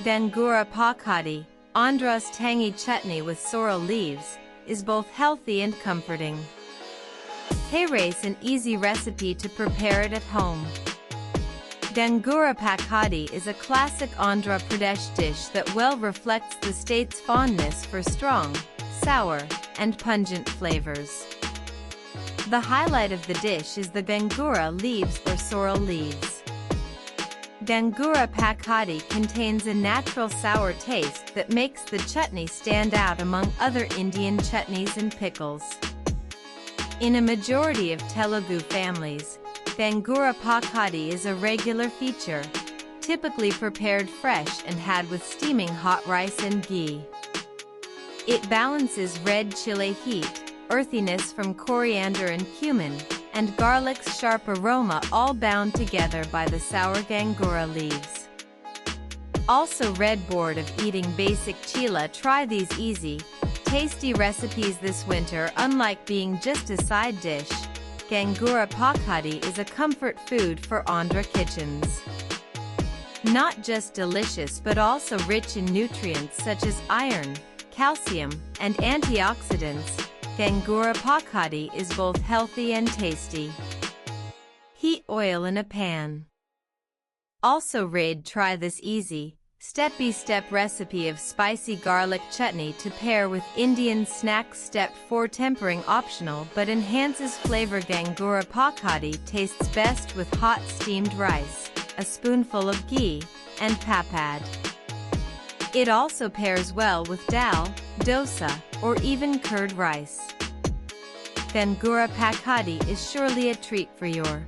Gongura pachadi, Andhra's tangy chutney with sorrel leaves, is both healthy and comforting. Here's an easy recipe to prepare it at home. Gongura pachadi is a classic Andhra Pradesh dish that well reflects the state's fondness for strong, sour, and pungent flavors. The highlight of the dish is the Gongura leaves or sorrel leaves. Gongura pachadi contains a natural sour taste that makes the chutney stand out among other Indian chutneys and pickles. In a majority of Telugu families, Gongura pachadi is a regular feature, typically prepared fresh and had with steaming hot rice and ghee. It balances red chile heat, earthiness from coriander and cumin, and garlic's sharp aroma, all bound together by the sour Gongura leaves. Also bored of eating basic chila, try these easy, tasty recipes this winter. Unlike being just a side dish, Gongura pachadi is a comfort food for Andhra kitchens. Not just delicious but also rich in nutrients such as iron, calcium, and antioxidants, Gongura pachadi is both healthy and tasty. Heat oil in a pan. Also try this easy, step-by-step recipe of spicy garlic chutney to pair with Indian snacks. Step 4: tempering optional but enhances flavor. Gongura pachadi tastes best with hot steamed rice, a spoonful of ghee, and papad. It also pairs well with dal, dosa, or even curd rice. Gongura pachadi is surely a treat for your